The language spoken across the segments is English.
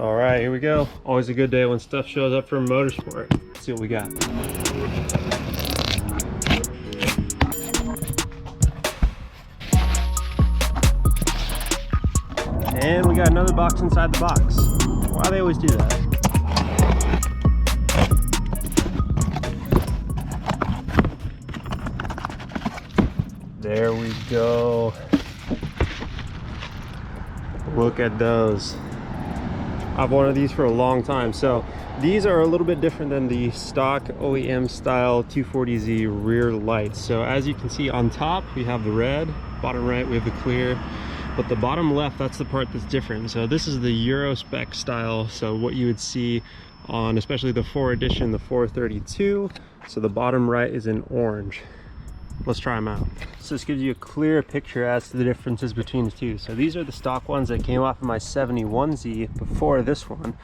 All right, here we go. Always a good day when stuff shows up from Motorsport. Let's see what we got. And we got another box inside the box. Why they always do that? There we go. Look at those. I've wanted these for a long time. So these are a little bit different than the stock OEM style 240Z rear lights. So as you can see on top, we have the red, bottom right, we have the clear, but the bottom left, that's the part that's different. So this is the Euro spec style. So what you would see on especially the 4 edition, the 432. So the bottom right is in orange. Let's try them out. So this gives you a clear picture as to the differences between the two. So these are the stock ones that came off of my 71Z before this one.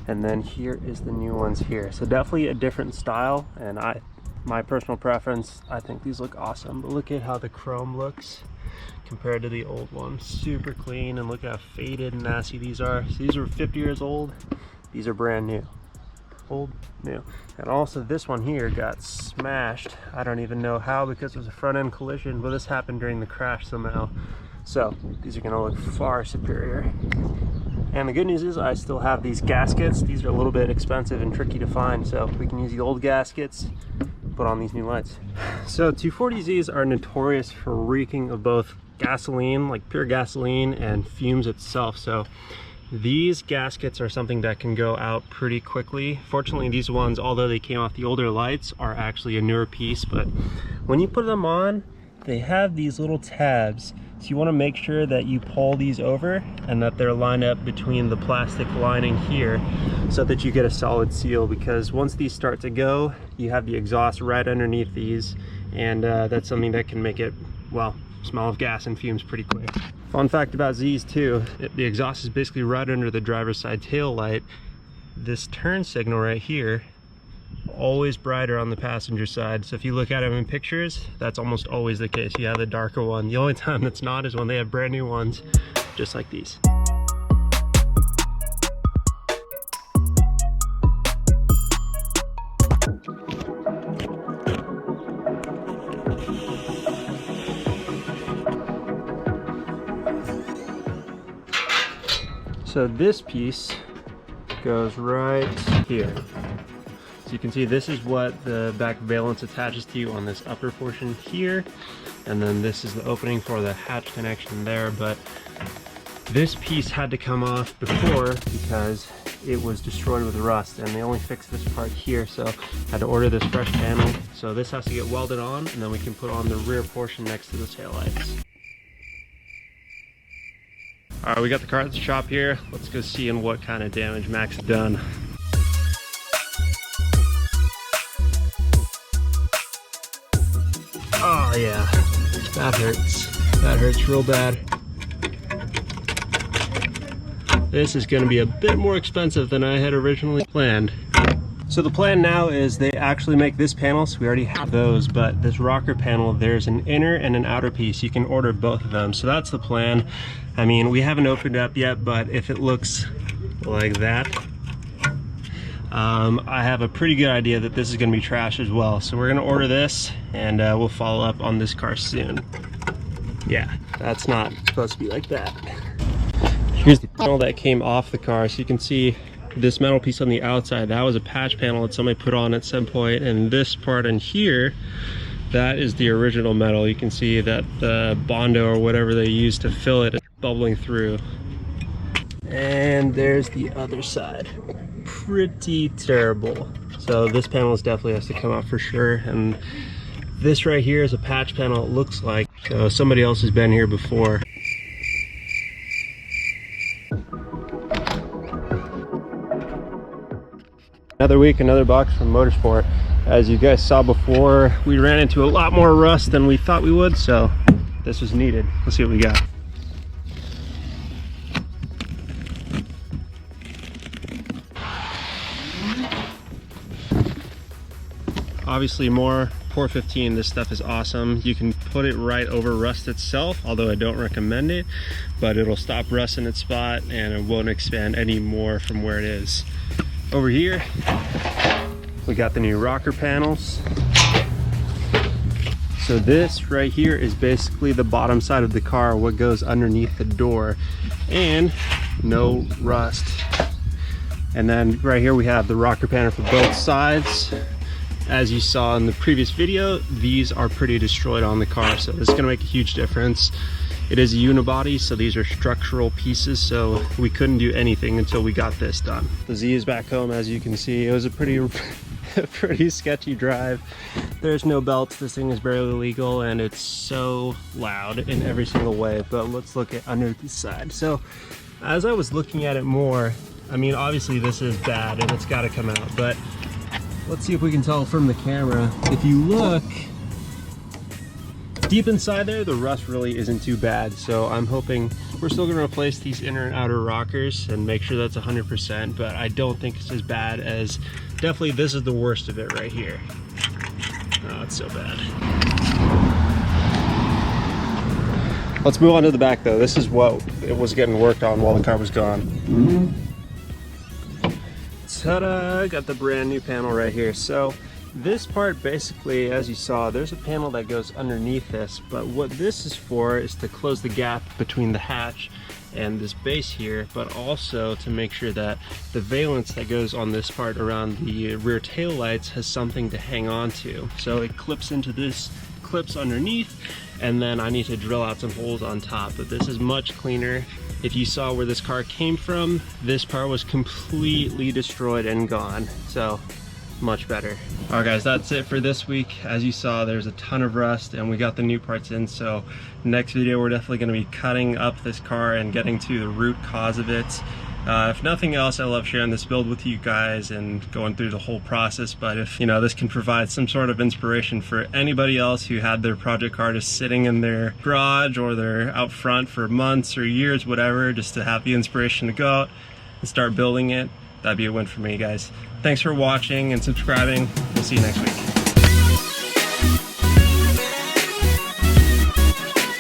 And then here is the new ones here. So definitely a different style. And my personal preference, I think these look awesome. But look at how the chrome looks compared to the old one. Super clean, and look at how faded and nasty these are. So these are 50 years old. These are brand new. Old, new. And also this one here got smashed. I don't even know how, because it was a front end collision, but this happened during the crash somehow. So these are gonna look far superior. And the good news is I still have these gaskets. These are a little bit expensive and tricky to find, so we can use the old gaskets, put on these new lights. So 240Zs are notorious for reeking of both gasoline, like pure gasoline, and fumes itself. So these gaskets are something that can go out pretty quickly. Fortunately, these ones, although they came off the older lights, are actually a newer piece, but when you put them on, they have these little tabs. So you want to make sure that you pull these over and that they're lined up between the plastic lining here so that you get a solid seal, because once these start to go, you have the exhaust right underneath these, and that's something that can make it, well, smell of gas and fumes pretty quick. Fun fact about Z's too, the exhaust is basically right under the driver's side tail light. This turn signal right here, always brighter on the passenger side. So if you look at them in pictures, that's almost always the case. You have the darker one. The only time that's not is when they have brand new ones, just like these. So this piece goes right here. So you can see this is what the back valence attaches to on this upper portion here. And then this is the opening for the hatch connection there. But this piece had to come off before because it was destroyed with rust, and they only fixed this part here. So I had to order this fresh panel. So this has to get welded on, and then we can put on the rear portion next to the taillights. All right, we got the car at the shop here. Let's go see what kind of damage Max has done. Oh yeah, that hurts. That hurts real bad. This is gonna be a bit more expensive than I had originally planned. So the plan now is they actually make this panel, so we already have those, but this rocker panel, there's an inner and an outer piece. You can order both of them, so that's the plan. I mean, we haven't opened it up yet, but if it looks like that, I have a pretty good idea that this is gonna be trash as well. So we're gonna order this, and we'll follow up on this car soon. Yeah, that's not supposed to be like that. Here's the panel that came off the car, so you can see this metal piece on the outside, that was a patch panel that somebody put on at some point, and this part in here, that is the original metal. You can see that the Bondo or whatever they used to fill it is bubbling through. And there's the other side. Pretty terrible. So this panel definitely has to come out for sure, and this right here is a patch panel, it looks like. So somebody else has been here before. Another week, another box from Motorsport. As you guys saw before, we ran into a lot more rust than we thought we would, so this was needed. Let's see what we got. obviously more POR 15. This stuff is awesome. You can put it right over rust itself, although I don't recommend it, but it'll stop rust in its spot and it won't expand any more from where it is. Over here, we got the new rocker panels. So this right here is basically the bottom side of the car, what goes underneath the door, and no rust. And then right here we have the rocker panel for both sides. As you saw in the previous video, these are pretty destroyed on the car, so this is gonna make a huge difference. It is a unibody, so these are structural pieces, so we couldn't do anything until we got this done. The Z is back home, as you can see. It was a pretty sketchy drive. There's no belts, this thing is barely legal, and it's so loud in every single way. But let's look at under the side. So as I was looking at it more, I mean, obviously this is bad and it's got to come out, but let's see if we can tell from the camera. If you look deep inside there, the rust really isn't too bad. So I'm hoping we're still gonna replace these inner and outer rockers and make sure that's 100%, but I don't think it's as bad as, definitely this is the worst of it right here. Oh, it's so bad. Let's move on to the back though. This is what it was getting worked on while the car was gone. Ta-da! Got the brand new panel right here. So this part basically, as you saw, there's a panel that goes underneath this, but what this is for is to close the gap between the hatch and this base here, but also to make sure that the valance that goes on this part around the rear tail lights has something to hang on to. So it clips into this, clips underneath, and then I need to drill out some holes on top, but this is much cleaner. If you saw where this car came from, this part was completely destroyed and gone, so much better. All right guys, that's it for this week. As you saw, there's a ton of rust and we got the new parts in, so next video we're definitely going to be cutting up this car and getting to the root cause of it. If nothing else, I love sharing this build with you guys and going through the whole process, but if, you know, this can provide some sort of inspiration for anybody else who had their project car just sitting in their garage or they're out front for months or years, whatever, just to have the inspiration to go out and start building it, that'd be a win for me, guys. Thanks for watching and subscribing. We'll see you next week.